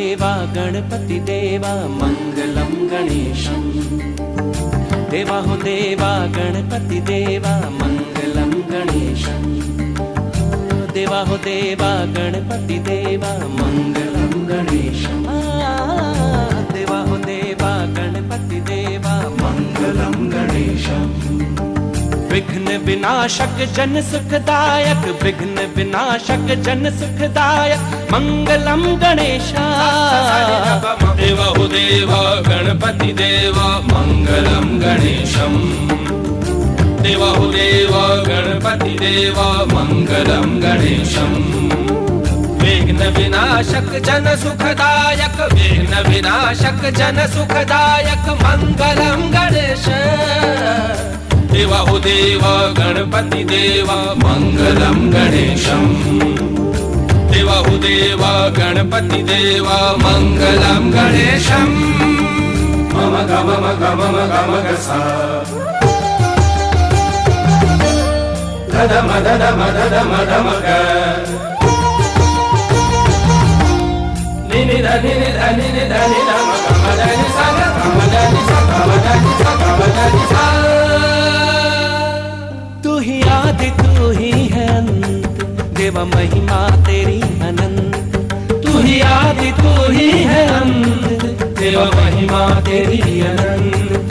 देवा गणपति देवा मंगलम गणेशम। देवा हो देवा गणपति देवा मंगलम गणेशम। देवा हो देवा गणपति देवा मंगलम गणेशम। देवा हो देवा गणपति देवा मंगलम गणेशम। विघ्न विनाशक जन सुखदायक, विघ्न विनाशक जन सुखदायक मंगलम गणेशा। देवा हो देवा गणपति देवा मंगलम गणेशम। देवा हो देवा गणपति देवा मंगलम गणेशम। विघ्न विनाशक जन सुखदायक, विघ्न विनाशक जन सुखदायक मंगलम गणेश। देवा हो देवा गणपति देवा मंगलम गणेशम। देवा हो देवा गणपति देवा मंगलम गणेशम। मम गम गम गम गसा धम धम धम धम ग नि धनि धनि धनि धम गम धनि सा गम धनि सा गम धनि सा गम धनि सा। तू ही आदि तू ही है अंत, देवा महिमा तेरी अनंत। तू ही आदि तू ही है अंत, देवा महिमा तेरी अनंत।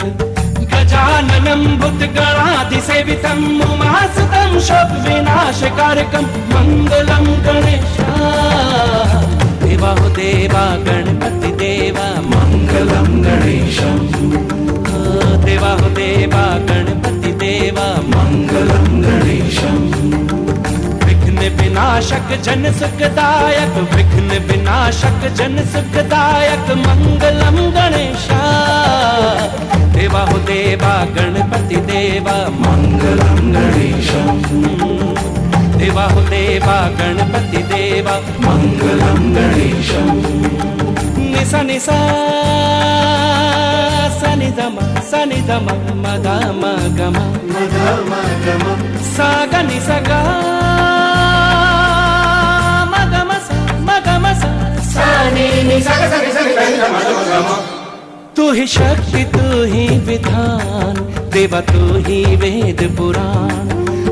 गजाननं भूतगणाधिसेवितं उमासुतं शोक विनाशकारकं मंगलम गणेशा। देवा हो देवा गणपति देवा मंगलम गणेशम। देवा हो देवा गणपति देवा मंगलम गणेशम। विघ्न विनाशक जन सुखदायक, विघ्न विनाशक जन सुखदायक मंगलम गणेशा। देवा हो देवा गणपति देवा मंगलम गणेशम। देवा हो देवा गणपति देवा मंगलम गणेशम। निसा निसा सनि धम मद गम सा ग नि सा ग म सा नि सा ग सा नि सा नि ध। तू ही शक्ति तू ही विधान, देवा तू ही वेद पुराण।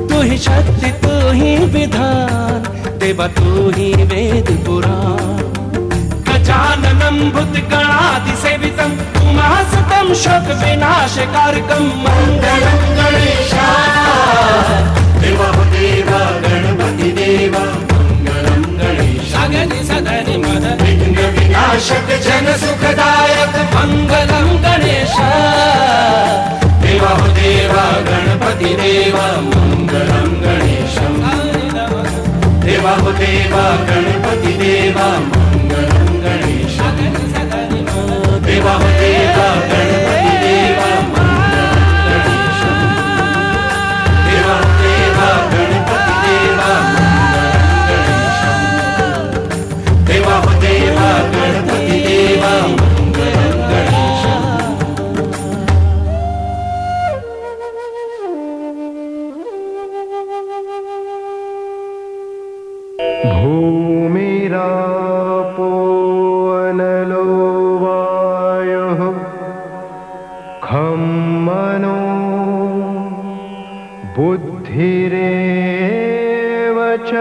तू ही शक्ति तू ही विधान, देवा तू ही वेद पुराण। गजाननं भूतगणाधिसेवितं उमासुतं शोक विनाशकारकं मंगलम गणेशा। देवा हो देवा गणपति देवा मंगलम गणेशा। गनि सदनि मद विघ्न विनाशक जन सुखदायक मंगलम गणेशा। देवा हो देवा गणपति देवा मंगलम गणेशम। देवा हो देवा गणपति देवा मंगलम गणेशम। देवा हो देवा गणपति देवा मंगलम गणेशम। देवा हो देवा गणपति देवा मंगलम गणेशम। देवा हो देवा गणपति देवा मंगलम गणेशम। भूमिरापो अनलो वायुः खं मनो बुद्धिरेव च।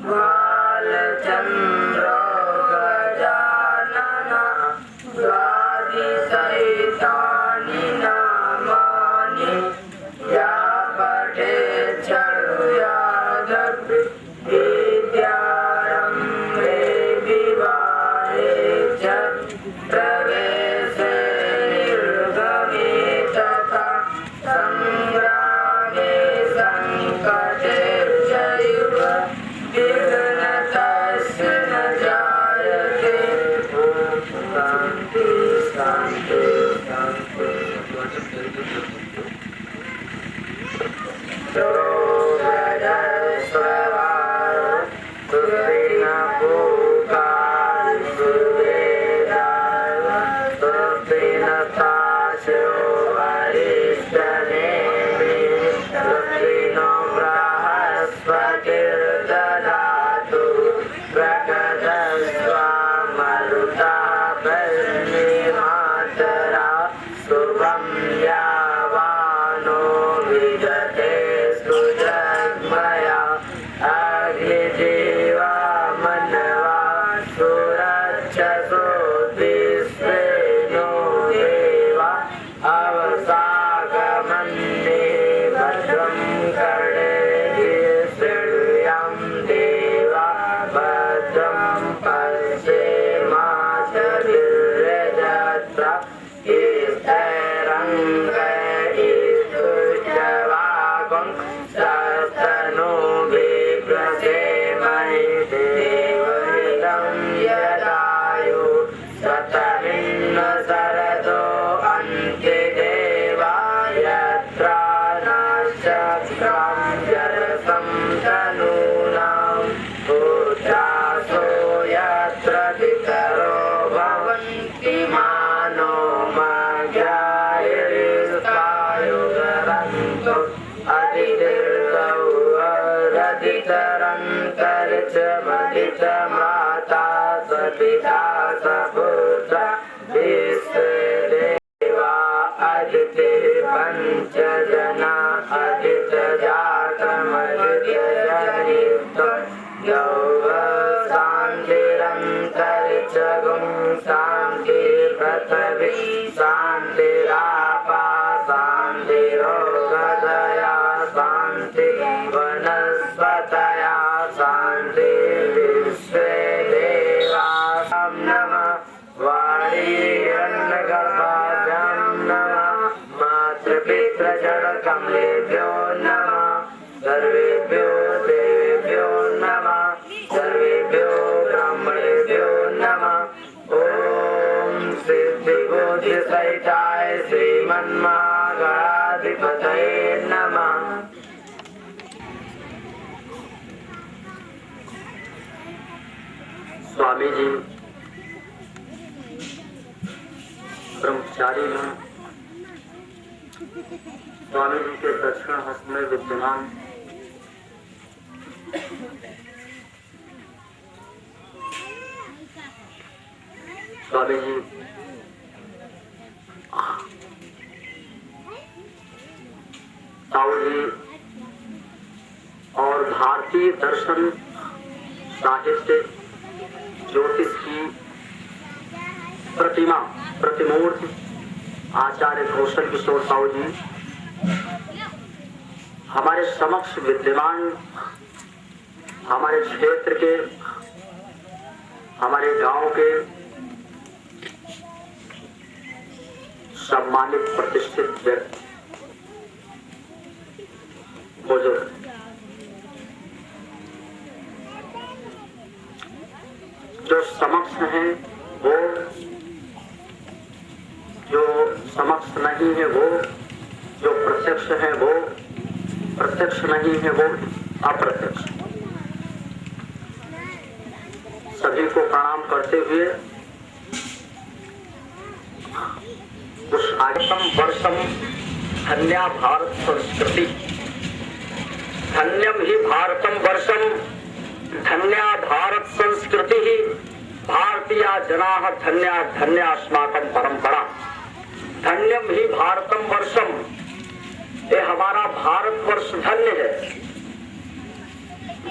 बालचन्द्रो गजानन द्वादशैतानि नामानि या पठेत् शृणुयादपि विद्यारम्भे विवाहे च प्रवेशे निर्गमे तथा संग्रामे संकटे चैव विघ्नतस्य न जायते। शान्ति शान्ति शान्ति। शुभं यावानो विदते सुजन्मया अग्निजीवा मनवा सुरक्षसो विश्वेनो देवा अवसागमन्ये भद्रं कर्णे शृणुयां देवा भद्रं पश्येमाशविर्यजत्रा ईश्वरङ्गैस्तुष्टवागं सस्तनो विप्रसेमहि देवहितं यदायु शतमिन्न शरदो अन्ते देवा यत्र नश्चक्रं जरसं तनूनां पुत्रासो यत्र पितरो भवन्ति मानो मज्ञायरिष्टायुगरन्तु अधितिर्गौरधितरन्तरिच मदितमाता सपिता सपुत्र विश्वदेवा अदिति पञ्चजना अदितजातमदितजनित्वं यौव शान्तिरन्तरिच गुं शान्ति पृथिवी शान्तिरापा शान्तिरोगदया शान्ति वनस्पतया शान्ति विश्वे देवां नमः वाणीरन्नगर्भाभ्यां नमः मातृपितृजनकमलेभ्यो नमः सर्वेभ्यो देवेभ्यो नमः सर्वेभ्यो ब्राह्मणेभ्यो नमः। ॐ सिद्धिबुद्धिसहिताय श्रीमन्महागणाधिपतये नमः। स्वामी जी ब्रह्मचारी हैं। स्वामी जी के दक्षिण हस्त में विद्यमान स्वामी जी ताऊ जी और भारतीय दर्शन साहित्य ज्योतिष की प्रतिमूर्ति आचार्य कौशल किशोर साहू जी हमारे समक्ष विद्यमान हमारे क्षेत्र के हमारे गांव के सम्मानित प्रतिष्ठित व्यक्ति बुजुर्ग जो समक्ष हैं वो, जो समक्ष नहीं है वो, जो प्रत्यक्ष है वो, प्रत्यक्ष नहीं है वो अप्रत्यक्ष। सभी को प्रणाम करते हुए उस आगतम वर्षम धन्या भारत संस्कृति, धन्यम ही भारतम वर्षम धन्या भारत संस्कृति ही भारतीय जनाः धन्या धन्या अस्माकं परंपरा। धन्यम ही भारतम वर्षम, ये हमारा भारत वर्ष धन्य है।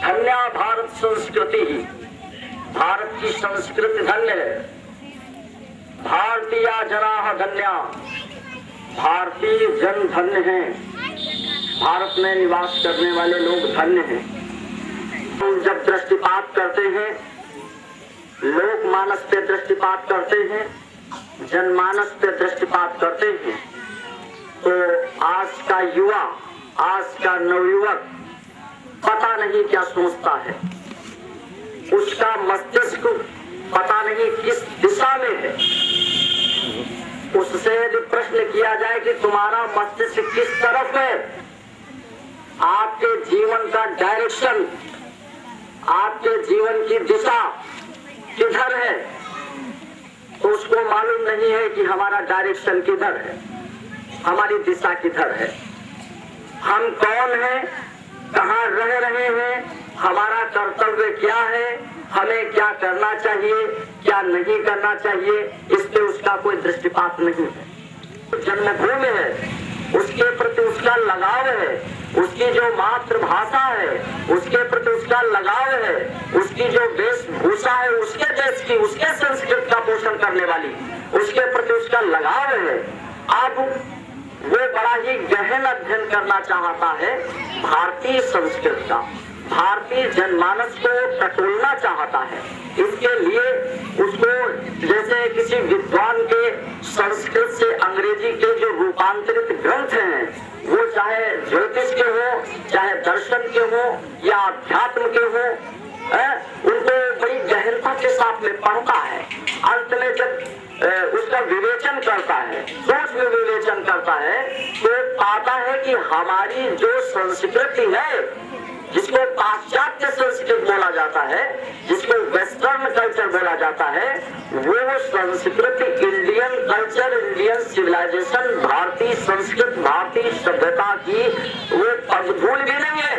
धन्या भारत संस्कृति ही, भारत की संस्कृति धन्य है। भारतीय जना धन्या, भारतीय जन धन्य हैं, भारत में निवास करने वाले लोग धन्य हैं। हम जब दृष्टिपात करते हैं, लोकमानस पे दृष्टिपात करते हैं, जनमानस पे दृष्टिपात करते हैं, तो आज का युवा, आज का नवयुवक पता नहीं क्या सोचता है, उसका मस्तिष्क पता नहीं किस दिशा में है। उससे यदि प्रश्न किया जाए कि तुम्हारा मस्तिष्क किस तरफ है, आपके जीवन का डायरेक्शन, आपके जीवन की दिशा किधर है, तो उसको मालूम नहीं है कि हमारा डायरेक्शन किधर है, हमारी दिशा किधर है, हम कौन हैं, कहाँ रह रहे हैं, हमारा कर्तव्य क्या है, हमें क्या करना चाहिए, क्या नहीं करना चाहिए, इस पे उसका कोई दृष्टिपात नहीं है। जन्मभूमि है, उसके प्रति उसका लगाव है, उसकी जो मातृभाषा है उसके प्रति उसका लगाव है, उसकी जो वेशभूषा है उसके देश की, उसके संस्कृति का पोषण करने वाली, उसके प्रति उसका लगाव है। अब वो बड़ा ही गहन अध्ययन करना चाहता है भारतीय संस्कृति का, भारतीय जनमानस को टटोलना चाहता है। इसके लिए उसको जैसे किसी विद्वान के संस्कृत से अंग्रेजी के जो रूपांतरित ग्रंथ हैं, वो चाहे ज्योतिष के हो, चाहे दर्शन के हो या अध्यात्म के हो, उनको बड़ी गहनता के साथ में पढ़ता है। अंत में जब उसका विवेचन करता है, सूक्ष्म विवेचन करता है, तो पाता है कि हमारी जो संस्कृति है, जिसको पाश्चात्य संस्कृति बोला जाता है, जिसको वेस्टर्न कल्चर बोला जाता है, वो संस्कृति इंडियन कल्चर, इंडियन सिविलाइजेशन, भारतीय संस्कृति, भारतीय सभ्यता की वो पदधूल भी नहीं है,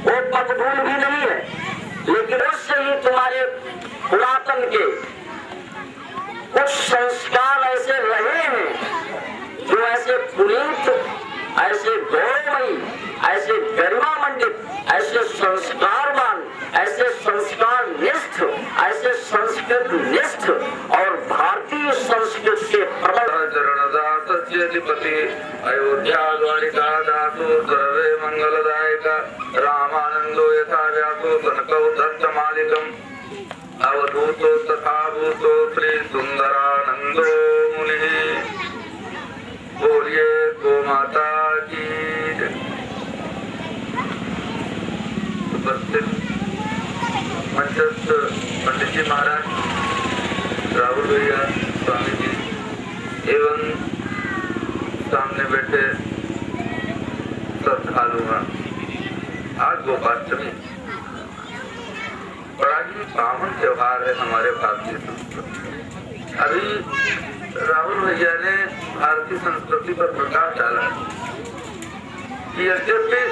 वो पदधूल भी नहीं है। लेकिन उससे ही तुम्हारे पुरातन के कुछ संस्कार ऐसे रहे हैं जो ऐसे पुनीत, ऐसे गौरवमयी, ऐसे गरिमामंडित, ऐसे संस्कारवान, ऐसे संस्कार निष्ठ, ऐसे संस्कृत निष्ठ और भारतीय संस्कृति के चरणदासपति अयोध्या द्वारिका दासो सर्वे मंगलदायक रामानंदो यथा व्यासो कनकौ दत्तमालिकम् अवधूतो तथा भूतो श्री सुंदरानंदो मुनिः। बोलिए गो माता की जय। उपस्थित मंचस्थ पंडित जी महाराज, राहुल भैया, स्वामी जी एवं सामने बैठे श्रद्धालुगण, आज गोपाष्टमी बड़ा ही पावन त्योहार है हमारे भारतीय संस्कृति। अभी राहुल भैया ने भारतीय संस्कृति पर प्रकाश डाला कि यद्यपि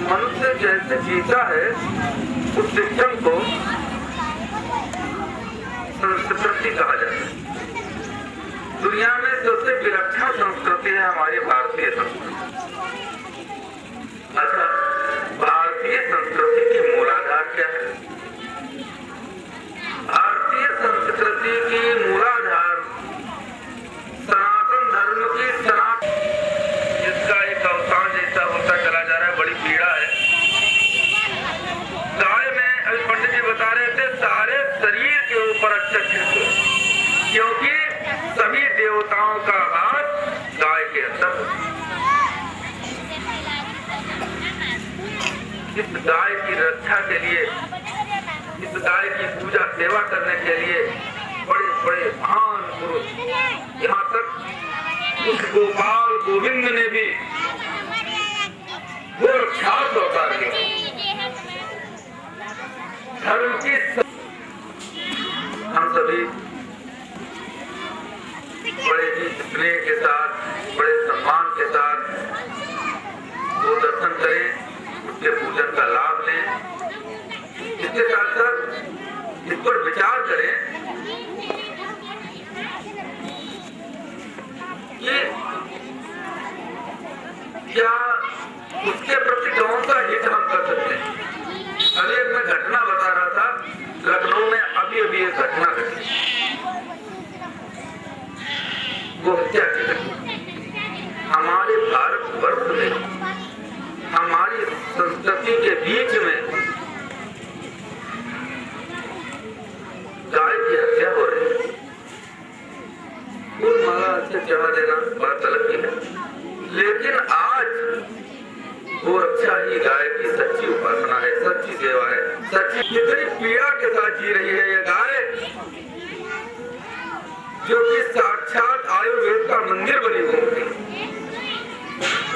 मनुष्य जैसे जीता है उस सिस्टम को संस्कृति कहा जाता है। दुनिया में सबसे विलक्षण संस्कृति है हमारी भारतीय संस्कृति। अच्छा, भारतीय संस्कृति की मूलाधार क्या है? भारतीय संस्कृति की मूलाधार सनातन धर्म की जिसका एक अवतार जैसा होता चला जा रहा है, बड़ी पीड़ा है। गाय में अभी पंडित जी बता रहे थे सारे शरीर के ऊपर अच्छा, क्योंकि सभी देवताओं का हाथ गाय के अंदर। इस गाय की रक्षा के लिए, इस गाय की पूजा सेवा करने के लिए बड़े बड़े महान पुरुष, यहाँ तक उस गोपाल गोविंद ने भी गोरक्षात अवतार लिया। धर्म की हम सभी बड़े ही स्नेह के साथ, बड़े सम्मान के साथ वो दर्शन करें, उसके पूजन का लाभ लें। इसके साथ साथ इस पर विचार करें कि क्या उसके प्रति कौन सा हित हम कर सकते हैं। अभी एक मैं घटना बता रहा था, लखनऊ में अभी अभी एक घटना घटी, वो हत्या की घटना। हमारे भारतवर्ष में हमारी संस्कृति के बीच में गाय की हत्या हो रही है। फूल माला से चढ़ा देना बात अलग की है, लेकिन आज वो रक्षा ही गाय की सच्ची उपासना है, सच्ची सेवा है, सच्ची। कितनी पीड़ा के साथ जी रही है ये गाय, जो कि साक्षात आयुर्वेद का मंदिर बनी हुई है,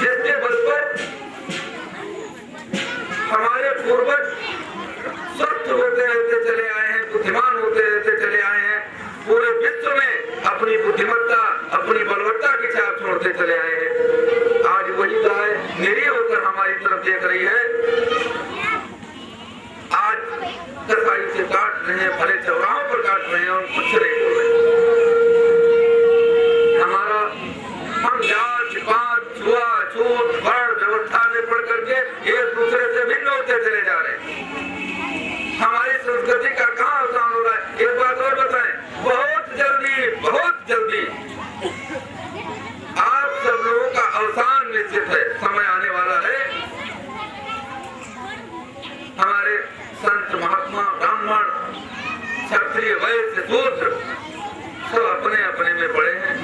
जिसके बल पर हमारे पूर्वज स्वस्थ होते रहते चले आए हैं, बुद्धिमान होते रहते चले आए हैं, पूरे विश्व में अपनी बुद्धिमत्ता, अपनी बलवत्ता की छाप छोड़ते चले आए हैं। आज वही गाय निरीह होकर हमारी तरफ देख रही है। आज कसाई से काट रहे हैं, भले चौराहों पर काट रहे हैं और कुछ नहीं बोल रहे। हमारा हम जात पात छुआ छूत वर्ण व्यवस्था में पढ़ करके एक दूसरे से भिन्न होते चले जा रहे हैं। हमारी संस्कृति का कहाँ अवसान हो रहा है। एक बात और बताएं, बहुत जल्दी आप सब लोगों का अवसान निश्चित है, समय आने वाला है। हमारे संत महात्मा ब्राह्मण क्षत्रिय वैश्य शूद्र सब अपने अपने में पड़े हैं।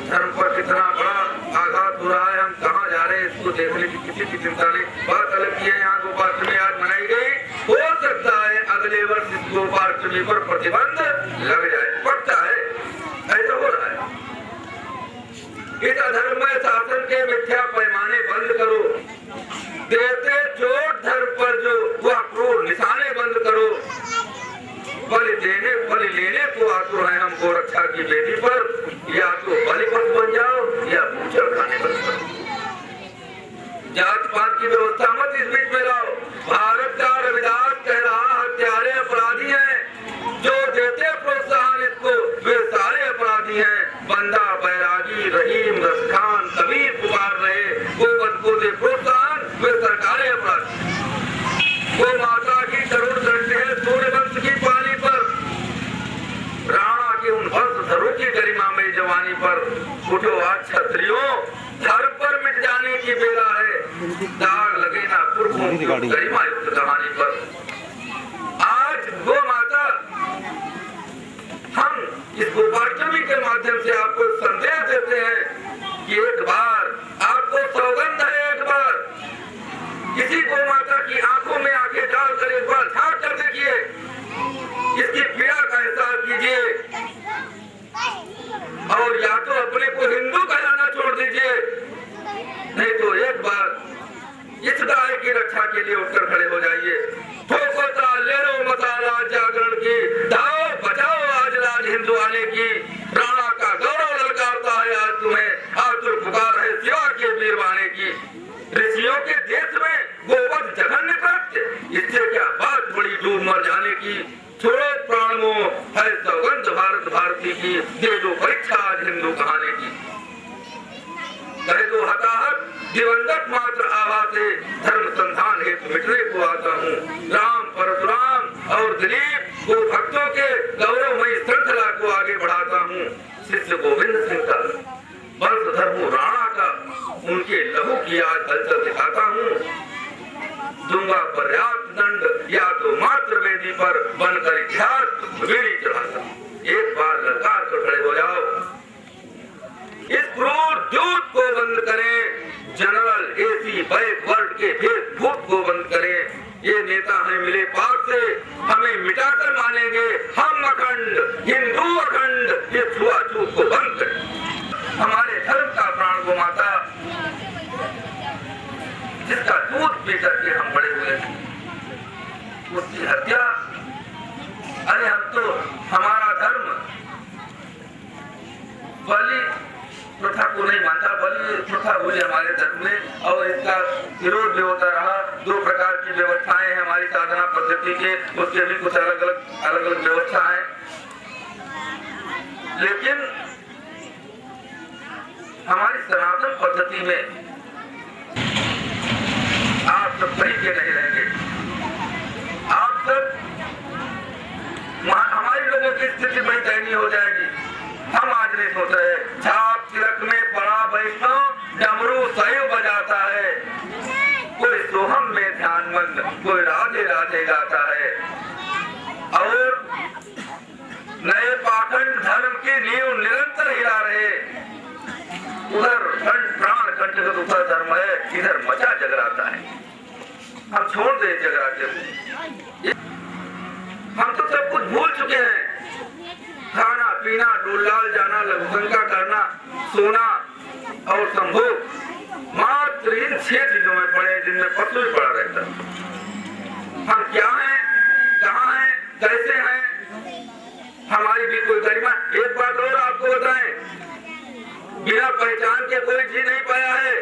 धर्म पर कितना बड़ा आघात हो रहा है, हम कहाँ जा रहे हैं इसको देखने की किसी की चिंता नहीं। बात अलग की है, यहाँ गोपाष्टमी आज मनाई गई, हो सकता है अगले वर्ष इस गोपाष्टमी पर प्रतिबंध लग जाए, पड़ता है, ऐसा हो रहा है। इस अधर्ममय शासन के मिथ्या पैमाने बंद करो, देते चोट धर्म पर जो वह क्रूर निशाने बंद करो। बलि लेने को आतुर है हम गोरक्षा की बेटी पर, या तो बलिपत बन जाओ या भूचर खाने बंद करो। जात पात की व्यवस्था मत इस बीच में लाओ। भारत का रविदास कह रहा हत्यारे अपराधी हैं, जो देते प्रोत्साहन इसको वे सारे अपराधी हैं। बंदा बैरागी रहीम रसखान कबीर पुकार रहे, गोवध को दे प्रोत्साहन वे सरकारें अपराधी। गो माता की करोड़ दृष्टि है सूर्यवंश की पानी पर, राणा के उन वंशधरों की गरिमा में जवानी पर। उठो आज क्षत्रियों, धर्म पर मिट जाने की बेला है, दाग लगे ना पुरखों की गरिमा युक्त कहानी पर। आज गो माता, हम इस गोपाष्टमी के माध्यम से आपको संदेश देते हैं कि एक बार आपको सौगंध है, एक बार किसी गो माता की आंखों में आंखें डालकर एक बार झांक कर देखिए, इसकी पीड़ा का एहसास कीजिए, और या तो अपने को हिंदू कहलाना छोड़ दीजिए, नहीं तो एक बार इस गाय की रक्षा के लिए उठकर खड़े हो जाइए। ठोकोता ले लो मसाला जागरण की, दाओ बचाओ आज लाज हिंदू आने की। राणा का गौरव ललकारता है आज तुम्हें, आतुर पुकार है सिवा के वीर बाने की। ऋषियों के देश में गोवध जघन्य कृत्य, इससे क्या बात बड़ी डूब मर जाने की। छोड़ो प्राण मोह है सौगंध भारत भारती की, दे दो परीक्षा आज हिंदू कहानी की। कहे दो हताहत दिवंगत मात्र आवासे, धर्म संधान हेतु मिटने को आता हूँ। राम परशुराम और दिलीप को भक्तों के गौरवमयी श्रृंखला को आगे बढ़ाता हूँ। शिष्य गोविंद सिंह का वंशधर हूँ राणा का, उनके लहू की आज हलचल दिखाता हूँ। दूंगा पर्याप्त दंड या तो मात्र वेदी पर बनकर इतिहास वेदी चढ़ाता हूँ। एक बार ललकार कर खड़े हो जाओ, इस क्रूर दूत को बंद करें, जनरल एसी बैकवर्ड के भेद भूत को बंद करें। ये नेता है मिले पाक से, हमें मिटाकर मानेंगे हम अखंड, हिंदू अखंड, ये छुआछूत को बंद करें। हमारे धर्म का प्राण गो माता, जिसका दूध पी करके हम बड़े हुए, उसकी हत्या। अरे हम तो, हमारा धर्म बलि प्रथा को नहीं मानता, बलि प्रथा हुई हमारे धर्म में, और इसका विरोध भी होता रहा। दो प्रकार की व्यवस्थाएं हैं हमारी साधना पद्धति के, उसके भी कुछ अलग अलग व्यवस्था है। लेकिन हमारी सनातन पद्धति में ध्यानमंद कोई राधे राधे गाता है। और नए पाखंड धर्म की नींव निरंतर हिला रहे, उधर प्राण कंटक उधर धर्म है, इधर मचा जगराता है। हम छोड़ दे जगराते को, हम तो सब कुछ भूल चुके हैं। खाना पीना, डोलाल जाना, लघुशंका करना, सोना और संभोग, मात्र इन 6 चीजों में पड़े जिनमें पशु ही पड़ा रहता। हम क्या हैं, कहाँ हैं, कैसे हैं, हमारी भी कोई गरिमा। एक बात और आपको बताएं, बिना पहचान के कोई जी नहीं पाया है।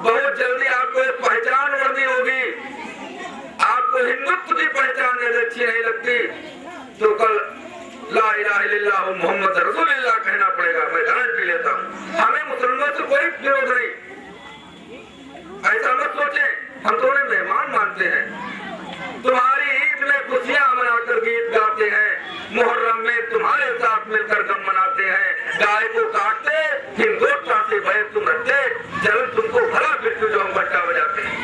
बहुत जल्दी आपको एक पहचान वर्दी होगी। आपको हिंदुत्व की पहचान यदि अच्छी नहीं लगती तो कल ला इलाहा इल्लल्लाह मोहम्मद रसूलुल्लाह कहना पड़ेगा। मैं गारंटी लेता हूँ। हमें मुसलमानों से कोई विरोध नहीं, ऐसा मत सोचें। हम तो उन्हें मेहमान मानते हैं। तुम्हारी ईद में खुशियां मनाकर गीत गाते हैं, मुहर्रम में तुम्हारे साथ मिलकर गम मनाते हैं। गाय को काटते, हिंदुस्तान से भय तुम रखते, जब तुमको भला बिट्टू जो हम बट्टा बजाते हैं।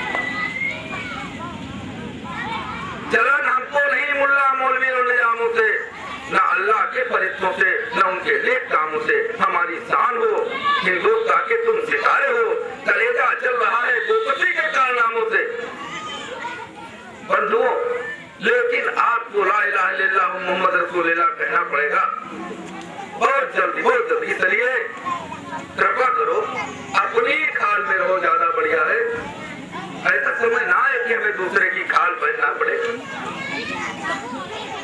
चलन हमको नहीं मुल्ला मौलवी और निजामों से, न अल्लाह के फरिश्तों से, न उनके नेक कामों से हमारी शान हो। हिंदुस्तान के तुम सितारे हो, कलेजा चल रहा है गोपति के कारनामों से। बंधुओं, लेकिन आपको ला इलाहा इल्लल्लाह मोहम्मद रसूलुल्लाह कहना पड़ेगा बहुत जल्दी, बहुत जल्दी। इसलिए कृपा करो, अपनी खाल में रहो, ज्यादा बढ़िया है। ऐसा समय ना है कि हमें दूसरे की खाल पहनना पड़े,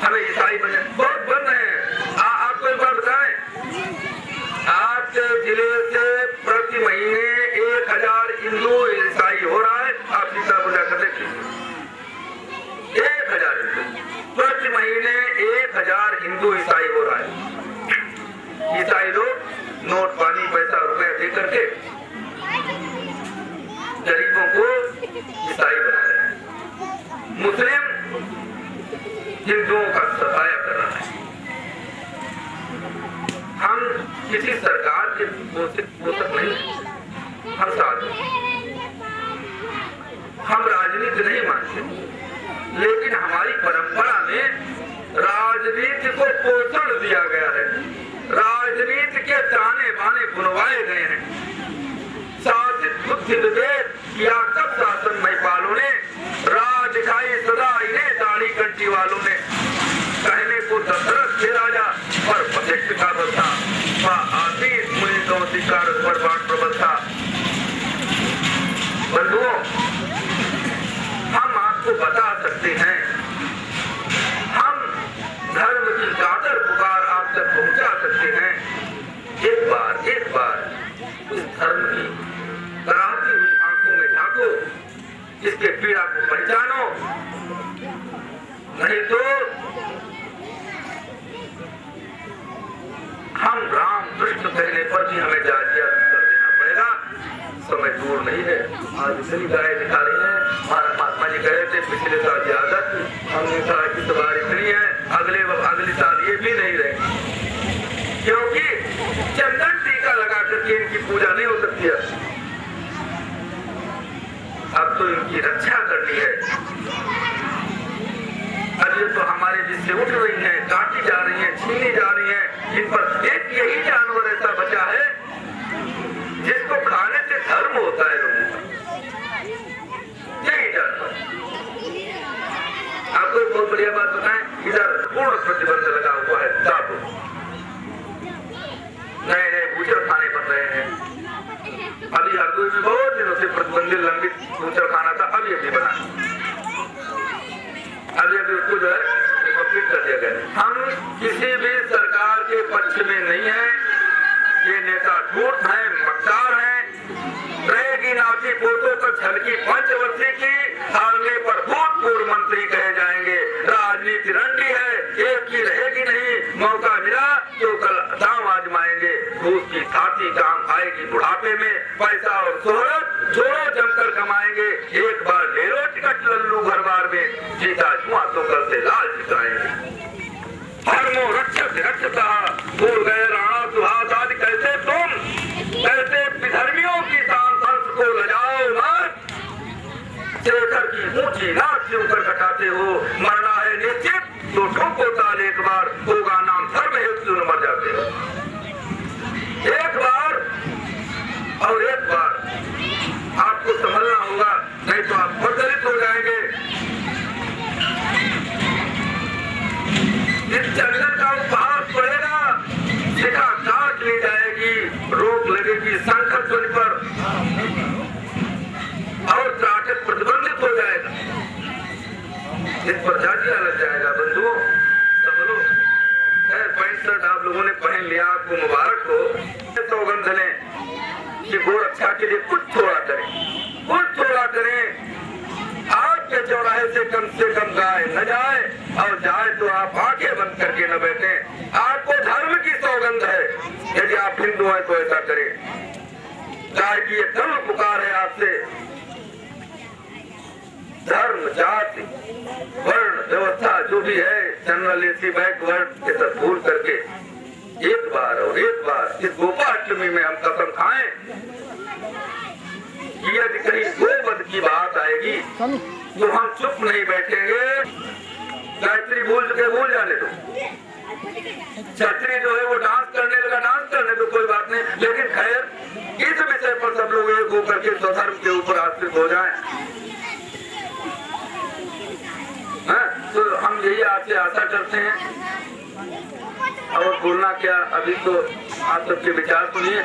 हमें ईसाई बने। बहुत बन रहे हैं। आपको एक बात बताएं, आपके जिले से प्रति महीने 1000 हिंदू ईसाई हो रहा है। आप सीता पूजा कर देखिए, 1000 प्रति महीने 1000 हिंदू ईसाई हो रहा है। ईसाई लोग नोट पानी पैसा रुपया दे करके गरीबों को ईसाई बना रहे हैं। मुस्लिम हिंदुओं का सफाया कर रहा है। हम किसी सरकार के पोषक नहीं, हम साधु, हम राजनीति नहीं मानते, लेकिन हमारी परंपरा में राजनीति को पोषण दिया गया है। राजनीति के ताने बाने बुनवाए गए हैं। शासित बुद्धि विवेक किया कब शासन महिपालों ने, राज दिखाई सदा इन्हें दाढ़ी कंटी वालों ने। कहने को दशरथ थे राजा पर वशिष्ठ का बसा, आशीष मुनि कौशिकार पर बाण प्रबल था। बंधुओं, हम आपको बता सकते हैं, हम धर्म की कातर पुकार आप तक पहुंचा सकते हैं। एक बार उस धर्म की कराहती हुई आंखों में झांको, इसके पीड़ा को पहचानो, नहीं तो हम राम कृष्ण कहने पर भी हमें जाजिया कर देना पड़ेगा। समय दूर नहीं है। आज इतनी गाय दिखा रही है। महात्मा जी कह रहे थे पिछले साल की आदत, हमने कहा कि सवार इतनी है, अगली साल ये भी नहीं रहे, क्योंकि चंदन टीका लगा करके इनकी पूजा नहीं हो सकती है। अब तो इनकी रक्षा करनी है। अब ये तो हमारे जिससे उठ रही हैं, काटी जा रही हैं, छीनी जा रही हैं। इन पर एक यही जानवर ऐसा बचा है जिसको खाने से धर्म होता है लोगों का, यही जानवर। आपको एक बहुत बढ़िया बात बताएं, इधर पूर्ण प्रतिबंध लगा हुआ है। दाबो, नए नए बूचर खाने बन रहे हैं। अभी हरदोई में बहुत दिनों से प्रतिबंधित लंबित बूचर खाना था, अभी अभी बना, अभी उसको जो है कंप्लीट कर दिया गया। हम किसी भी सरकार के पक्ष में नहीं है। ये नेता झूठ है, मक्कार है। रहेगी नाची फोटो तो झलकी पंचवर्षीय की, हारने पर भूतपूर्व मंत्री कहे जाएंगे। राजनीति रंडी है, एक ही रहेगी नहीं। मौका मिला तो कल दांव आजमाएंगे। घूस की छाती काम आएगी बुढ़ापे में। पैसा और शोहरत दोनों जमकर कमाएंगे। एक बार ले लो टिकट लल्लू घर बार में, जीता जुआ तो कल से लाल जिताएंगे। धर्मो रक्षक रक्षता भूल गए राणा सुहास आदि। कैसे तुम, कैसे विधर्मियों की शान को लजाओ मत। शेखर की ऊंची नाक से ऊपर कटाते हो, मरना है निश्चित तो ठोको ताल एक बार, होगा नाम धर्म हेतु क्यों न मर जाते हो। एक बार और एक बार आपको संभलना होगा, नहीं तो आप प्रदलित हो जाएंगे। इस जंगल का उपहास पड़ेगा, शिखा काट ली जाएगी, रोक लगेगी संकट ध्वनि पर और त्राटक प्रतिबंधित हो जाएगा, इस पर जाजिया लग जाएगा। बंधुओं संभलो, 65 आप लोगों ने पहन लिया, आपको मुबारक हो। सौगंध लें कि गोरक्षा के लिए कुछ थोड़ा करें, कुछ थोड़ा करें। आपके चौराहे से कम गाय न जाए, और जाए तो आप आंखें बंद करके न बैठे। आपको धर्म की सौगंध है, यदि आप हिंदू हैं तो ऐसा करें। गाय की एक धर्म पुकार है आपसे, धर्म जाति वर्ण व्यवस्था जो भी है, जनरल एसी बैकवर्ड, ये सब भूल करके एक बार और एक बार इस गोपाष्टमी में हम कसम खाएं कि यदि कहीं गोवध की बात आएगी तो हम चुप नहीं बैठेंगे। गायत्री भूल जाने दो, छत्री जो है वो डांस करने लगा, डांस करने दो, कोई बात नहीं। लेकिन खैर इस विषय पर सब लोग एक होकर के स्वधर्म के ऊपर आश्रित हो जाएं। तो हम यही आपसे आशा करते हैं। और बोलना क्या, अभी तो आप सबके विचार सुनिए,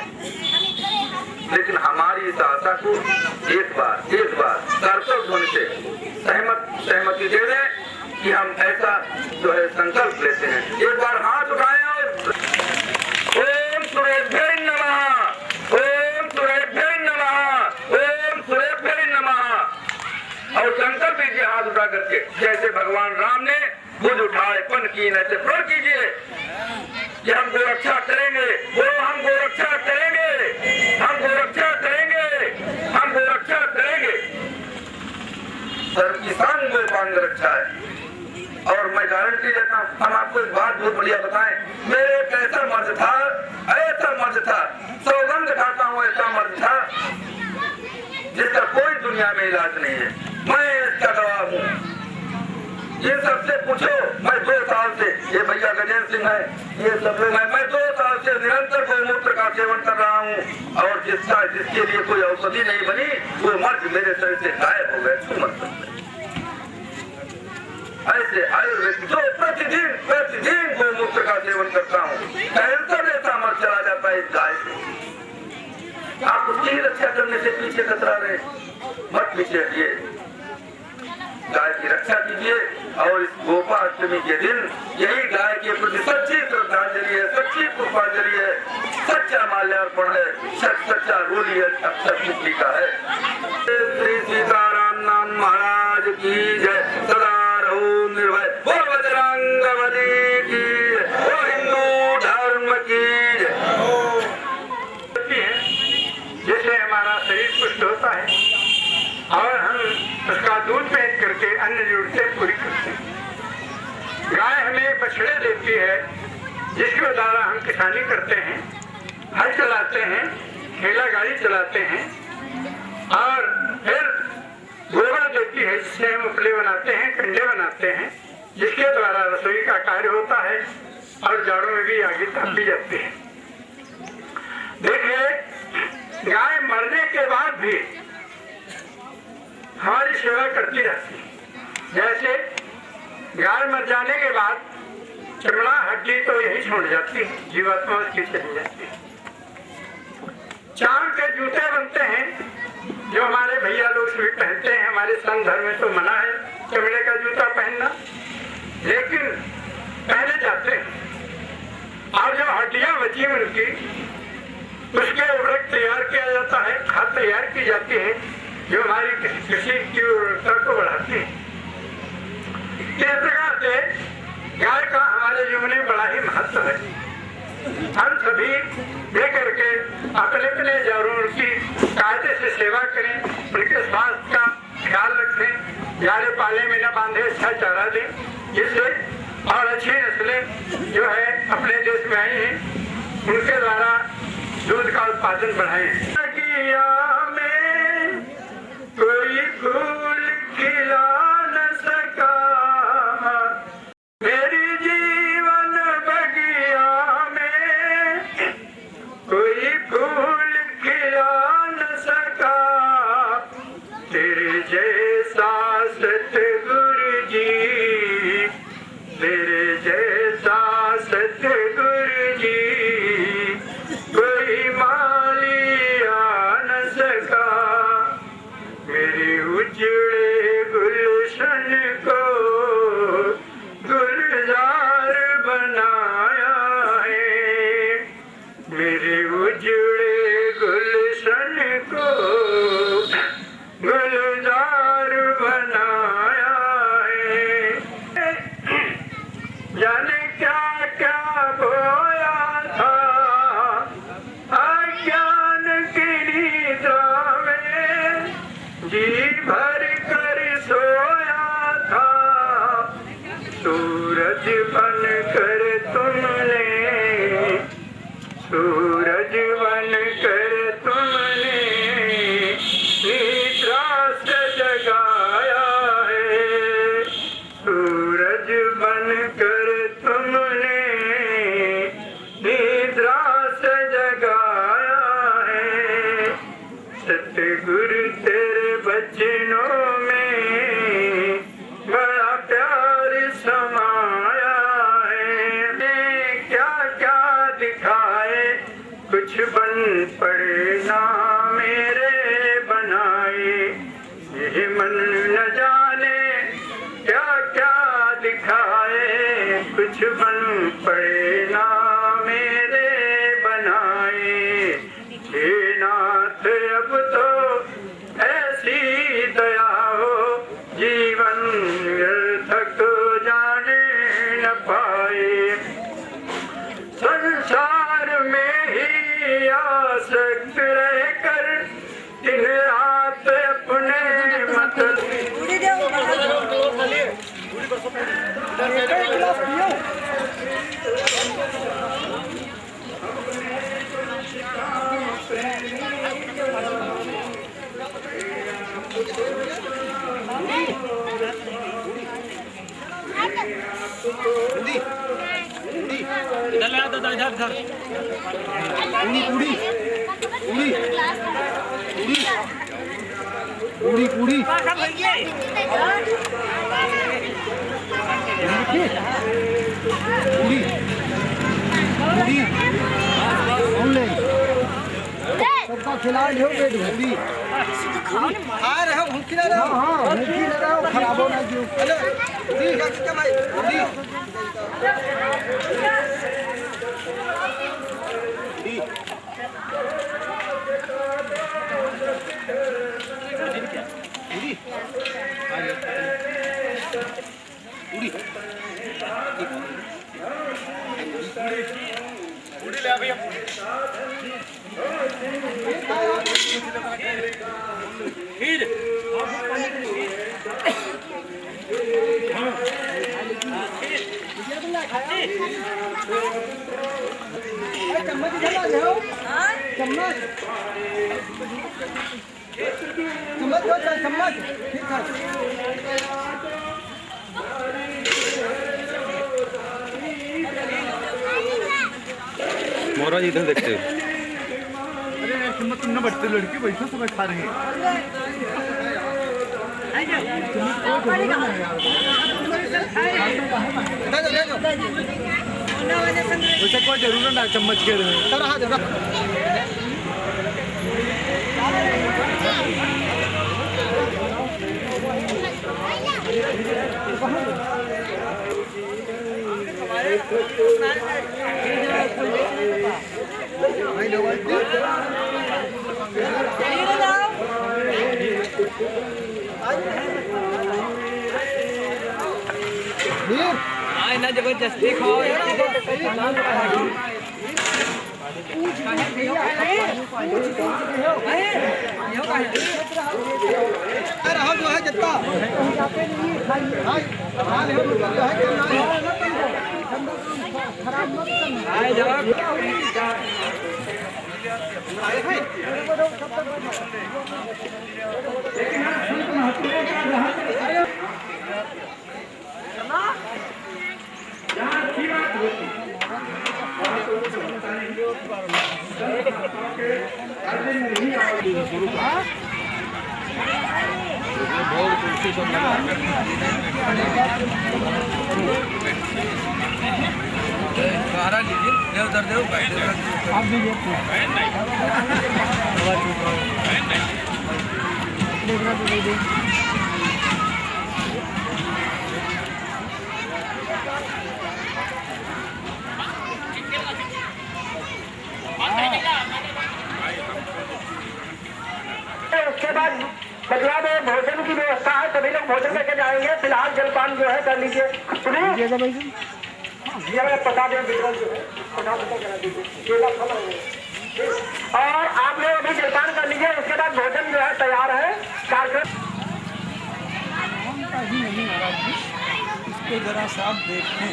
लेकिन हमारी इस आशा को एक बार कर्तव्य ध्वनि से सहमति दे दें कि हम ऐसा जो है संकल्प लेते हैं। एक बार हाथ उठाएं और ओम सूर्यभ्यो नमः, ओम सूर्यभ्यो नमः, ओम सूर्यभ्यो नमः, और संकल्प लीजिए हाथ उठा करके, जैसे भगवान राम ने भुज उठाए पन की, ऐसे प्रण कीजिए कि हम गोरक्षा करेंगे, हम गोरक्षा करेंगे, हम गोरक्षा करेंगे, हम गोरक्षा करेंगे। धर्म की सांग गोपांग रक्षा है। और मैं गारंटी देता हूँ, हम आपको एक बात बहुत बढ़िया बताएं, मेरे एक ऐसा मर्द था, सौगंध खाता हूँ, ऐसा मर्द था जिसका कोई दुनिया में इलाज नहीं है। मैं इसका गवाह हूँ। ये सबसे पूछो, मैं 2 साल से, ये भैया गजेंद्र सिंह है, ये सब लोग हैं, मैं 2 साल से निरंतर गौमूत्र का सेवन कर रहा हूँ, और जिसके लिए कोई औषधि नहीं बनी वो मर्ज मेरे शरीर से गायब हो गए, छू मत सकते। ऐसे आयुर्वेद जो प्रतिदिन गौमूत्र का सेवन करता हूँ, कैंसर जैसा मर्ज चला जाता है इस गाय से। आप उसकी रक्षा करने से पीछे कतरा रहे, मत पीछे हटिए, गाय की रक्षा कीजिए। और इस गोपाष्टमी के दिन यही गाय के प्रति सच्ची श्रद्धांजलि है, सच्ची पुष्पांजलि है, सच्चा माल्यार्पण है, सच्चा रोली है, अक्षर पुत्री का है। श्री सीताराम नाम महाराज की जय, सदा रहो निर्भय, वो बजरंगबली की जय, वो हिंदू धर्म की जय। जिससे हमारा शरीर पुष्ट होता है और हम उसका दूध पेट करके अन्य जरूरतें पूरी करते हैं। गाय हमें बछड़े देती है, जिसके द्वारा हम किसानी करते हैं, हल चलाते हैं, ठेला गाड़ी चलाते हैं, और फिर गोबर देती है, जिससे हम उपले बनाते हैं, कंडे बनाते हैं, जिसके द्वारा रसोई का कार्य होता है और जाड़ों में भी आगे तापी जाती है। देखिए, गाय मरने के बाद भी हमारी सेवा करती रहती है। जैसे गाय मर जाने के बाद चमड़ा हड्डी तो यही छोड़ जाती है, जीवात्मा उसकी चली जाती है। चांद के जूते बनते हैं जो हमारे भैया लोग भी पहनते हैं, हमारे संत धर्म में तो मना है चमड़े का जूता पहनना, लेकिन पहने जाते हैं। और जो हड्डियां बची उनकी, उसके उर्वरक तैयार किया जाता है, खाद तैयार की जाती है, जो हमारी कृषि की उर्वरकता को बढ़ाती है। इस प्रकार से गाय का हमारे जीवन में बड़ा ही महत्व है। हम सभी लेकर के अपने अपने जानवरों की कायदे से सेवा करें, उनके स्वास्थ्य का ख्याल रखें, गाय पाले में न बांधे, अच्छा चारा दें, जिससे और अच्छी नस्लें जो है अपने देश में आई हैं, उनके द्वारा दूध का उत्पादन बढ़ाएं। किया में कोई भूल जैसा सतगुरु जी, तेरे जैसा सतगुरु जी, कोई मालिया न सका। मेरे उजड़े गुलशन को गुलजार बनाया है, मेरे उजड़े गुलशन को गुलजार बनाया है। जाने क्या क्या बोया था अज्ञान की निद्रा में, जी भर कर सोया था। सूरज बन कर तुमने, सूरज बन कर तुमने निद्रा से जगाया है, सूरज बन कर तुमने निद्रा से जगाया है। सतगुरु तेरे बचनों में बड़ा प्यार समाया है। क्या क्या दिखाए कुछ बन पड़े ना मेरे बनाए, ये मन न जाने क्या क्या दिखाए कुछ बन पड़े ना मेरे बनाए। हे नाथ अब तो ऐसी दया हो जीवन व्यर्थक जाने न पाए। संसार में ही आसक्त रहकर दिन रात अपने मतलब पूरी पूरी सबका खिला लो बेटी पूरी आ रहे हो हम खिला रहे हो। हाँ हम खिला रहे हो, खराब हो ना क्यों। हेलो पूरी क्या भाई पूरी ले भैया चम्मच चम्मच चम्मच चम्मच ठीक है। मोरा जी इधर देखते हो। अरे चम्मच तुमने बच्चे लड़के बैठो सब खा रहे हैं। वैसे कोई जरूरत ना चम्मच के ना जबरदस्ती खाओ जो है जितना बहुत उसके बाद मतलब भोजन की व्यवस्था है, सभी लोग भोजन करके जाएंगे। फिलहाल जलपान जो है कर लीजिए। सुनिए पता दें वितरण जो है पता करा दीजिए, केला फल और आप लोग अभी जलपान कर लीजिए। उसके बाद भोजन जो है तैयार है। कार्यक्रम इसको जरा सा आप देखें,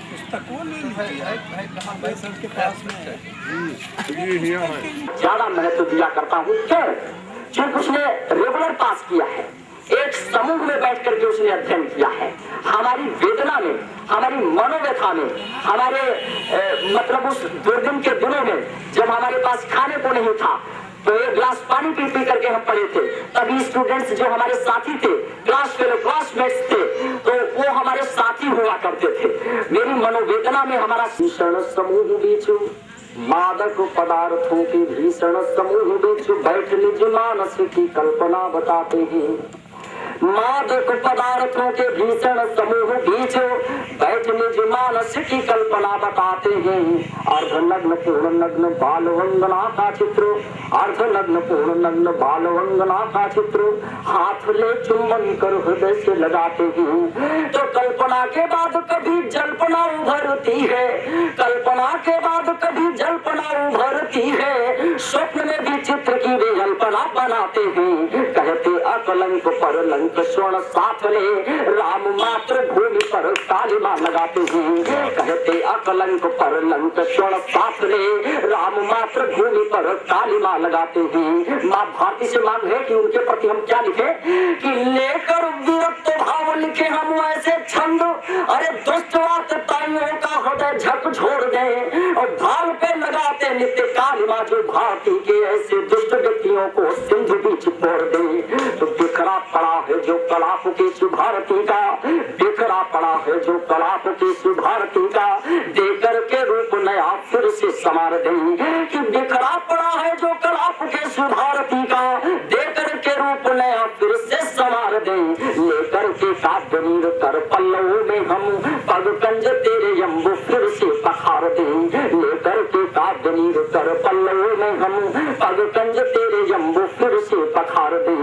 पुस्तकों में भाई सर के पास में है। ज्यादा महत्व दिया करता हूँ। क्यों? क्योंकि उसने रेगुलर पास किया है, एक समूह में बैठ करके उसने अध्ययन किया है। हमारी वेदना में, हमारी मनोव्यथा में, हमारे मतलब उस दुर्दिन के दिनों में जब हमारे पास खाने को नहीं था तो एक गिलास पानी पी पी करके हम पढ़े थे। तभी स्टूडेंट्स जो हमारे साथी थे, क्लास फेलो, क्लासमेट्स थे, तो वो हमारे साथी हुआ करते थे। मेरी मनोवेदना में हमारा भीषण समूह बीचू, मादक पदार्थों के भीषण समूह बीच बैठ निज मानस की कल्पना बताते हैं। मादक पदार्थों के भीषण समूह बीच बैठ निज मानस की कल्पना बताते हैं। अर्धनग्न पूर्ण नग्न बाल वंदना का चित्र, अर्धनग्न पूर्ण नग्न बाल वंदना का चित्र हाथ ले चुम्बन कर हृदय से लगाते हैं। तो कल्पना के बाद कभी जल्पना उभरती है, कल्पना के बाद कभी जल्पना उभरती है। स्वप्न में भी चित्र की वे कल्पना बनाते हैं। कहते अकलंक परलंक स्वर्ण साथ ले राम मात्र भूमि पर कालिमा लगाते हैं। कहते अकलंक परलंक स्वर्ण साथ ले राम मात्र भूमि पर कालिमा लगाते हैं। माँ भारती से मांग है कि उनके प्रति हम क्या लिखे कि लेकर विरक्त भाव लिखे हम ऐसे छंद, अरे दुष्टवात ताइयों का हृदय झकझोर दे और भाव पे लगाते नित्य कालिमा जो भारती के ऐसे दुष्ट व्यक्तियों को सिंधु बीच फोड़ दे। तो बिखरा पड़ा है जो कलाप की सुभारती का, बिखरा पड़ा है जो कलाप की सुभारती का, देकर के रूप नया फिर से संवार दे। कि बिखरा पड़ा है जो कलाप के सुभारती का, देकर के रूप नया फिर से संवार दे। लेकर के काव्य नीर कर पल्लवों में हम पग कंज तेरे यम्बु फिर से पखार दे। लेकर के काव्य नीर कर पल्लवों में हम पग कंज तेरे यम्बु फिर से पखार दे।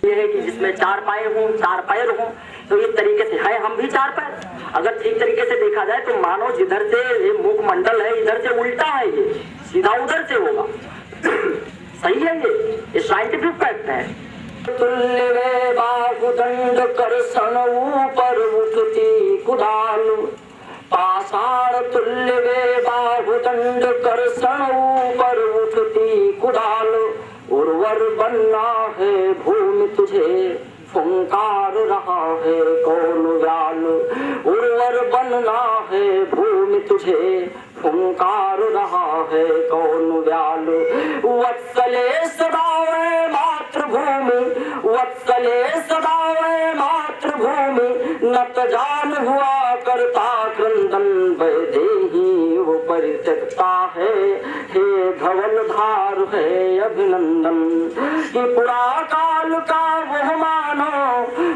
ये है कि जिसमें चार पाए हों, चार पैर हों, तो इस तरीके से है हम भी चार पैर। अगर ठीक तरीके से देखा जाए तो मानो जिधर से ये मुखमंडल है इधर से उल्टा है, ये सीधा उधर से होगा। सही है, ये साइंटिफिक फैक्ट है। तुल्य वे बाहुदंड कर सन ऊपर उठती कुदाल, पाषाण तुल्य वे बाहुदंड कर सन ऊपर उठती कुदाल। उर्वर बनना है भूमि तुझे फुंकार रहा है कौन व्याल। उर्वर बनना है भूमि तुझे फुंकार रहा है कौन व्याल। वत्सले सदावे मातृभूमि, वत्सले सदावे मातृभूमि, नत जान हुआ करता क्रंदन वैदेही वो परित्यक्ता है। हे धवल धार है अभिनंदन। कि पुरा काल का वह मानो,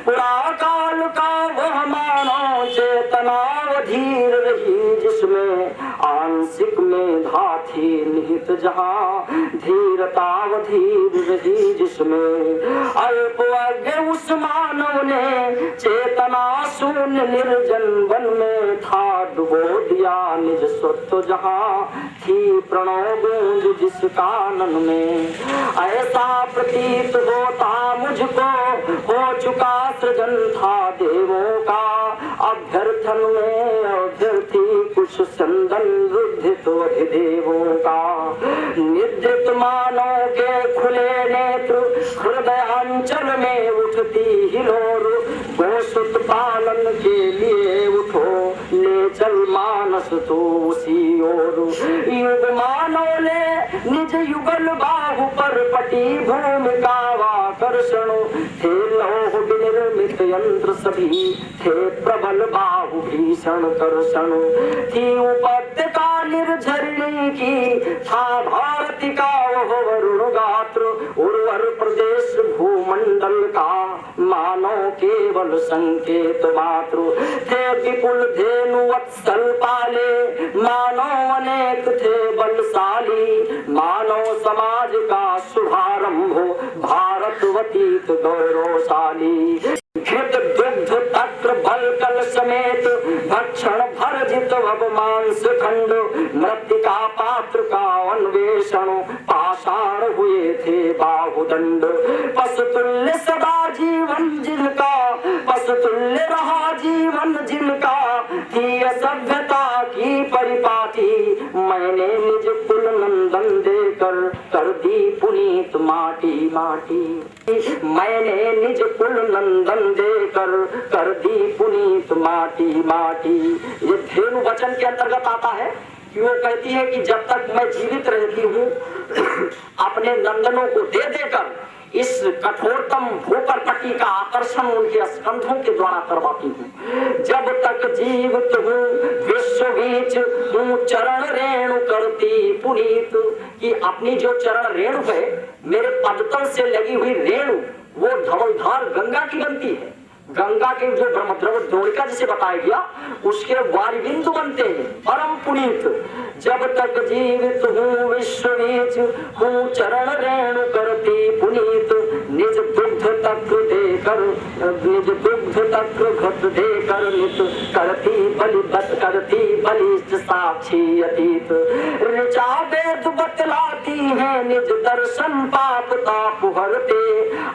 पुरा काल का वह मानो, चेतना धीर रही जिसमें आंशिक में धाथी निहित जहाँ, धीरता धीर रही जिसमें अल्प अज्ञ उस मानव ने चेतना शून्य निर्जन वन में था डुबो दिया निज स्वत्व जहाँ थी प्रणव गूंज जिस कानन में। ऐसा प्रतीत होता मुझको हो चुका सृजन था देवों का, अभ्यर्थन में अभ्यर्थी कुछ संदन रुद्धित अधिदेवों का। निद्रित मानव के खुले नेत्र हृदयांचल में उठती हिलोर, गोसुत पालन के लिए उठो ले चल मानस तो उसी ओर। युग मानव ले निज युगल बाहु पर पटी भूमिका वाकर्षण। थे लौह विनिर्मित यंत्र सभी थे प्रबल बाहु भीषण कर्षण। थी उपत्यका निर्झरिणी की था भारती का वह वरुण गात्र। उर्वर प्रदेश भूमंडल का मानव केवल संकेत मात्र। थे विपुल धेनु वत्सल पाले मानव अनेक थे बलशाली। मानव समाज का शुभारंभ भारतवतीत गौरवशाली। घृत दुग्ध तक्र बलकल समेत भक्षण भर्जित वब मांस खंड। मृतिका पात्र का अन्वेषण पाषाण हुए थे बाहुदंड। पशुतुल्य सदा जीवन जिनका पशुतुल्य रहा जीवन जिनका। थी असभ्यता की परिपाटी मैंने निज कुल नंदन देकर कर दी पुनीत माटी माटी। मैंने निज कुल नंदन देकर कर दी पुनीत माटी माटी। ये धेनु वचन के अंतर्गत आता है कि वो कहती है कि जब तक मैं जीवित रहती हूँ अपने नंदनों को दे देकर इस कठोरतम भूपर पट्टी का आकर्षण उनके स्कंधों के द्वारा करवाती हूँ। जब तक जीवित हूँ विश्व बीच हूँ चरण रेणु करती पुनीत। कि अपनी जो चरण रेणु है मेरे पदतल से लगी हुई रेणु वो धवलधार गंगा की बनती है। गंगा के जो ब्रह्मद्रव द्रोणिका जिसे बताया गया उसके वारी बिंदु बनते हैं परम पुनीत। जब तक जीवित हूँ विश्व बीच हूँ चरण रेणु करती पुनीत। निज दुग्ध तक्र देकर निज दुग्ध तक्र घट देकर नित करती बलिष्ठ साक्षी अतीत। ऋचा वेद बतलाती है निज दर्शन पाप ताप हरते।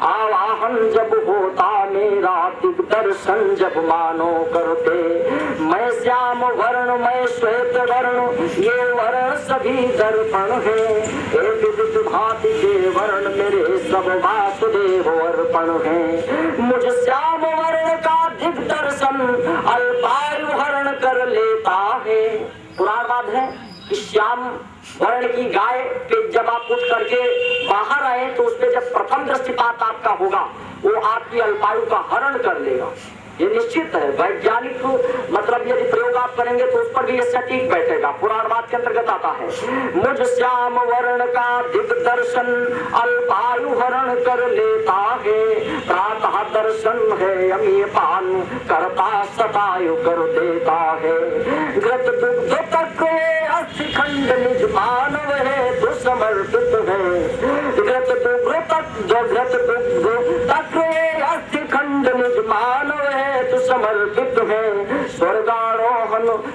आवाहन जब होता मेरा दिग्दर्शन जब मानो करते। मैं श्याम वर्ण मैं श्वेत वर्ण ये वर्ण सभी दर्पण है। एक विद भांति के वर्ण मेरे सब वासुदेव अर्पण है। मुझ श्याम वर्ण का दिग्दर्शन अल्पायु हरण कर लेता है। पुराणवाद है कि श्याम वर्ण की गाय पे जब आप उठ करके बाहर आए तो उस पे जब प्रथम दृष्टिपात आपका होगा वो आपकी अल्पायु का हरण कर लेगा। ये निश्चित है। वैज्ञानिक मतलब यदि प्रयोग आप करेंगे तो उस पर भी ये सटीक बैठेगा। पुराणवाद के अंतर्गत आता है। मुझ श्याम वर्ण का दिग्दर्शन अल्पायु हरण कर लेता है। प्रातः दर्शन है अमीय पान करता सतायु कर देता है। घृत दुग्ध तक अस्थि खंड निज मानव है तो समर्पित है। घृत दुग्ध तक अस्थि खंड निज मानव है तो समर्पित है।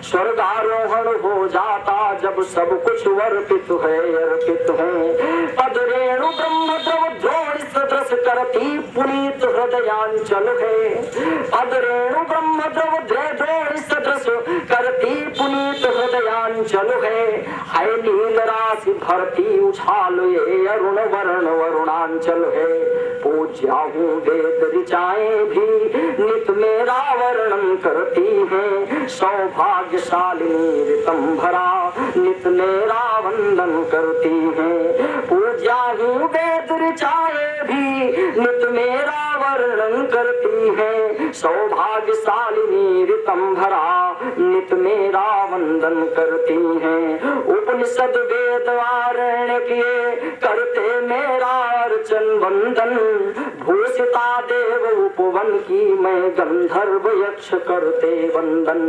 स्वर्गारोहण हो जाता जब सब कुछ अर्पित है। पद रेणु ब्रह्म द्रव द्रोण सदृश करती पुनीत हृदयांचल है। पद रेणु ब्रह्म द्रव द्रोण सदृश करती पुनीत हृदयांचल है। नील राशि भरती उछाल ये अरुण वर्ण वरुणांचल है। पूज्या हूँ वेद ऋचाएं भी नित मेरा वर्णन करती है। सौभाग्यशालिनी ऋतंभरा नित मेरा वंदन करती है। पूज्या हूँ वेद ऋचाएं भी नित मेरा वर्णन करती है। सौभाग्यशालिनी ऋतंभरा नित मेरा वंदन करती है। उपनिषद वेद वारण किए करते मेरा अर्चन वंदन। भूषिता देव उपवन की मैं गंधर्व यक्ष करते वंदन।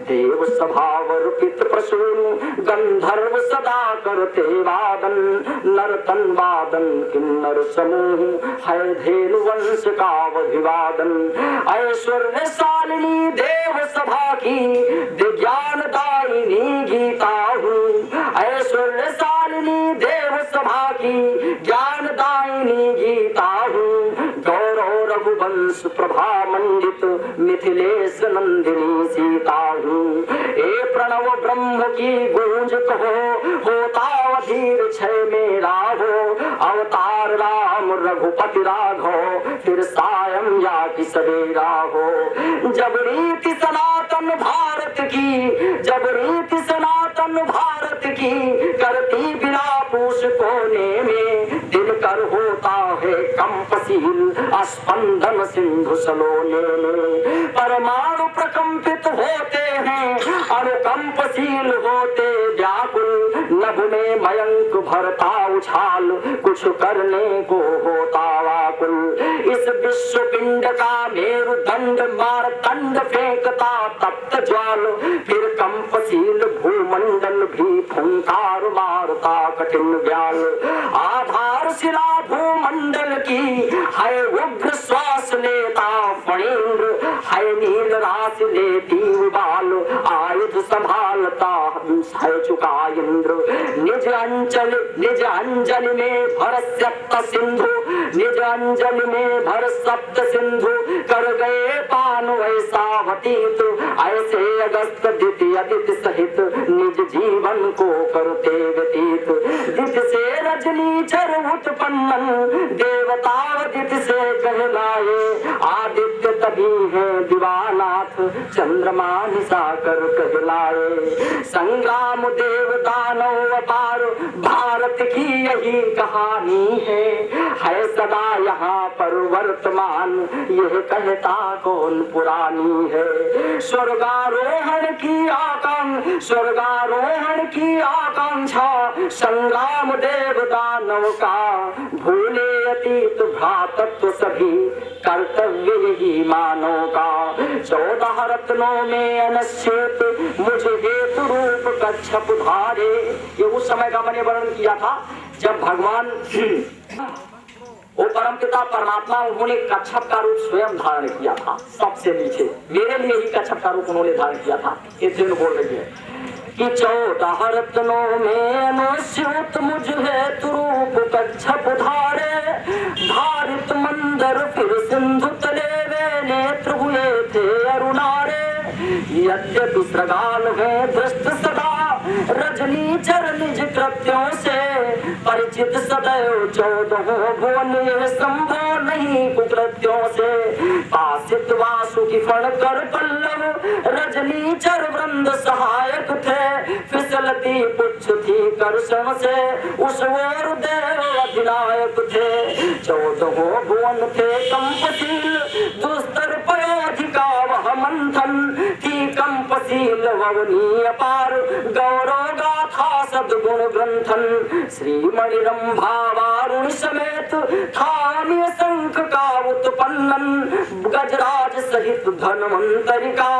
देव सभावर्पित प्रसून गंधर्व सदा करते वादन। नर्तन वादन किन्नर समूह है धेनु वंश का अभिवादन। ऐश्वर्यशालिनी देव सभा की विज्ञान दायिनी गीता हूँ। ऐश्वर्यशालिनी देव सभा की ज्ञान दायिनी गीता हूँ। गौरव रघु वंश प्रभा मंडित मिथिलेश नंदिनी सीता हूँ। ए प्रणव ब्रह्म की गूंज कहो, होता अधीर क्षय मेरा हो। अवतार राम रघुपति राघव, फिर सायं या कि सवेरा हो। जब रीति सनातन भारत की, जब रीति सनातन भारत की, करती बिना पूछ कोने में, दिनकर होता है कंपशील स्पंदन सिंधु सलोने में। परमाणु प्रकंपित होते हैं, अनुकंपशील होते व्याकुल, नभ में मयंक भरता उछाल, कुछ करने को होता वाकुल। इस विश्व पिंड का मेरुदंड मारतंड फेंकता तप्त ज्वाल, फिर कंपशील भूमंडल भी फुंकार मारता कठिन व्याल। आधारशिला भूमंडल की है उग्र श्वास लेता फणींद्र, है नील राशि लेती उबाल, आयुध संभालता है चुका इंद्र। निज अंजलि में भर सप्त सिंधु, निज अंजलि में भर सप्त सिंधु, कर गए पान वैसा व्यतीत, ऐसे अगस्त द्वितीय दिति सहित निज जीवन को करते व्यतीत। दिति से रजनी चर उत्पन्नन, देवतावदिति से कहलाए, आदित्य तभी है दिवानाथ, चंद्रमा निशा कर कहलाए। संग्राम देव दानव अपार, भारत की यही कहानी है सदा यहाँ पर वर्तमान, यह कहता कौन पुरानी है। स्वर्गारोहण की आकांक्षा, संग्राम देव दानव का, भूले अतीत भ्रातत्व सभी, कर्तव्य यही मानव का। 14 रत्नों में अनश्चित, मुझे हेतु रूप कच्छप धारे। ये उस समय का मैंने वर्णन किया था जब भगवान वो परम पिता परमात्मा, उन्होंने कच्छप का रूप स्वयं धारण किया था। सबसे नीचे मेरे लिए ही कच्छप का रूप उन्होंने धारण किया था। ये दिन बोल रही है कि 14 रत्नों में अनुस्यूत मुझ हेतु रूप कच्छप धारे, धारित मंदर फिर सिंधु तले वे नेत्र हुए थे अरुणारे। यद्यपि श्रगाल है दृष्ट सदा, रजनी चर निज कृत्यों से, परिचित सदैव 14 भुवन, यह संभव नहीं कुकृत्यों से। पासित वासुकी फण कर पल्लव, रजनी चर वृंद सहायक थे, फिसलती पुच्छ थी कर्षण से, उस ओर देव अधिनायक थे। 14 भुवन थे कंपशील, दुस्तर पयोधिका वह मंथन, थी कंपशील ववनी अपार, गौरव गाथा सद्गुण ग्रंथन। श्रीमणि रंभा वारुण समेत था शंख का उत्पन्नन, गजराज सहित धनवंतरी का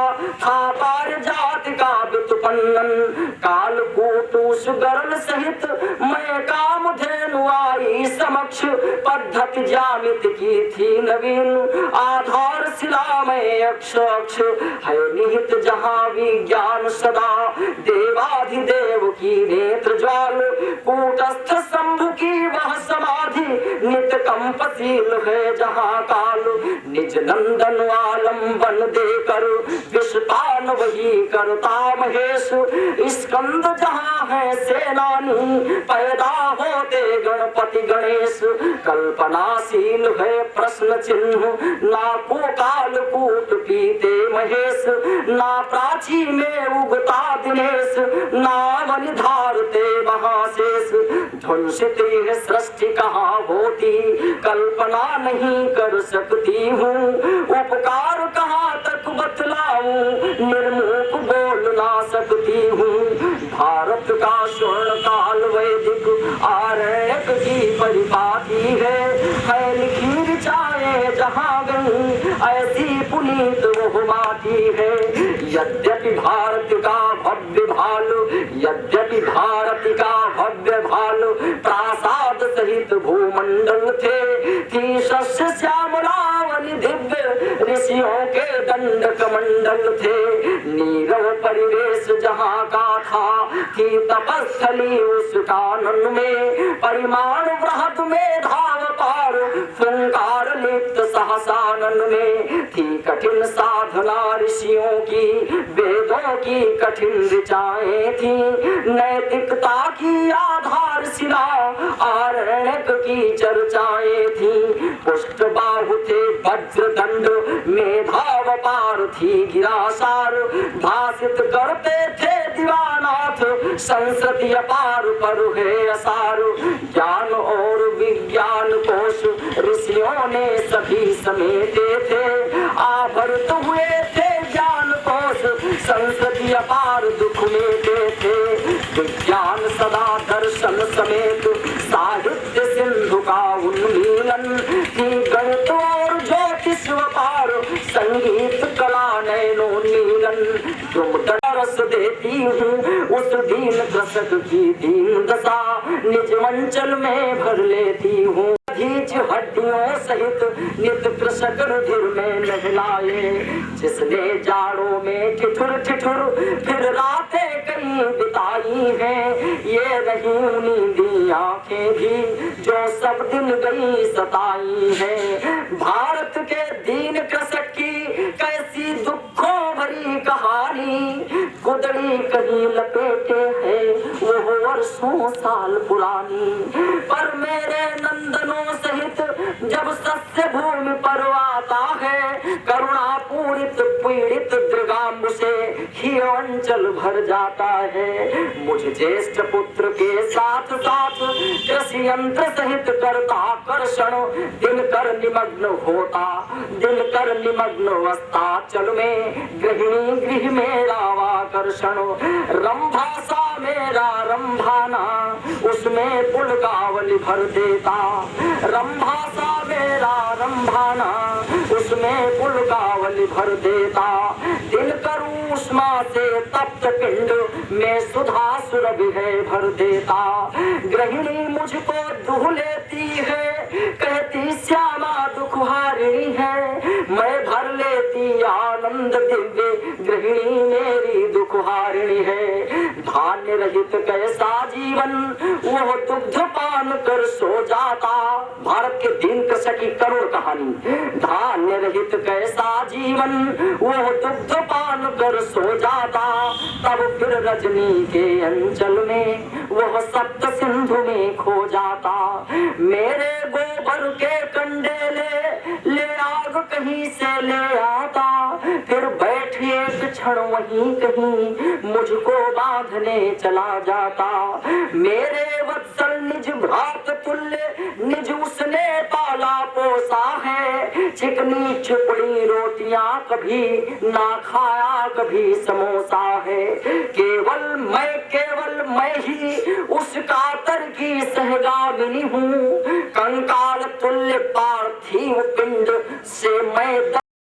था पारिजात का व्युत्पन्नन। कालकूटूष गरल सहित मैं कामधेनु आई समक्ष, पद्धति जामित की थी नवीन, आधार शिला में अक्ष अक्ष, है निहित जहाँ विज्ञान सदा, देवाधिदेव की नेत्र ज्वाल, कूटस्थ शंभु की वह समाधि, नित कंपशील है जहाँ काल। निज नंदन आलम्बन देकर विषपान वही करता महेश, स्कंद जहाँ है सेनानी, पैदा होते गणपति गणेश। कल्पनाशील है प्रश्न चिन्ह, ना को काल कूट पीते महेश, ना प्राची में उगता दिनेश, ना बलि धारते महाशेष। ध्वंसित यह सृष्टि कहाँ होती, कल्पना नहीं कर सकती हूँ, उपकार कहाँ तक बतलाऊं, निर्मुख बोल ना सकती हूँ। भारत का स्वर्ण काल वैदिक आर्यक की परिपाटी है लिखी ऋचाएं जहाँ गई, ऐसी पुनीत वो माटी है। यद्यपि भारत का भव्य भालू, यद्यपि भारत का भव्य भालू, प्रासाद सहित भूमंडल थे, थी शस्य श्यामलावली दिव्य, ऋषियों के दंड कमंडल थे। नीरव परिवेश जहाँ का था, थी तपस्थली उस कानन में, परिमाण बृहद में धाव पार, फुंकार लिप्त सहसानन में थी कठिन साधना ऋषियों की, वेदों की कठिन ऋचाएं थी, नैतिकता की आधारशिला आरण्यक की चर्चाएं थी। पुष्ट बाहु थे वज्रदंड, मेधाव पार थी गिरासार, भाषित करते थे दीवानाथ, संसदीय पार पर है असार। ज्ञान और विज्ञान कोश ऋषियों ने सभी समेटे थे, आवृत हुए थे ज्ञान कोश, संसदीय पार दुख मेटे थे। विज्ञान सदा दर्शन समेत साहित्य सिंधु का उन्मीलन थी, गणित और ज्योतिष पार संगीत कला नयनोन्मीलन। तुम रस देती हूँ उस दीन कृषक की दीन दशा, निज मंचल में भर लेती हूँ खींच हड्डियों सहित नित कृषक रुधिर में नहलाए। जिसने जाड़ों में ठिठुर ठिठुर फिर रातें कई बिताई हैं, ये रही नींदी आंखें भी जो सब दिन गई सताई हैं। भारत के दीन कृषक की कैसी दुखों भरी कहानी, गुदड़ी कहीं लपेटे है वो वर्षों साल पुरानी। पर मेरे नंदनों सहित जब सस्य भूमि पर आता है, करुणा पूरित पीड़ित दृगाम्ब से ही अंचल भर जाता है। मुझ ज्येष्ठ पुत्र के साथ साथ कृषि यंत्र सहित करता कर्षण, दिनकर निमग्न होता दिनकर निमग्न अवस्था चल में, गृहिणी गृह मेरा आकर्षण। रंभा सा मेरा रंभाना उसमें पुलकावली भर देता, रंभा सा मेरा रंभाना उसमें पुलकावली भर देता। दिनकर ऊष्मा से तप्त पिंड में सुधा सुरभि है भर देता। गृहिणी मुझको दुह लेती है, कहती श्यामा दुखहारिणी है, मैं भर लेती आनंद दिव्य, गृहिणी मेरी दुखहारिणी है। धान्य रहित कैसा जीवन वो दुग्ध पान कर सो जाता। भारत के दीन कृषक की करुण कहानी। धान्य रहित कैसा जीवन वो दुग्ध पान कर सो जाता। तब फिर रजनी के अंचल में वह सप्त सिंधु में खो जाता। मेरे गोबर के कंडेले ले आग कहीं से ले आता, फिर बैठ एक क्षण वहीं कहीं मुझको बांधने चला जाता। मेरे वत्सल निज भ्रात तुल्य निज उसने पाला पोसा है, चिकनी चुपड़ी रोटियां कभी ना खाया कभी समोसा है। केवल मैं ही उसका तर की सहगामिनी हूँ, कंकाल तुल्य पार्थिव पिंड से मैं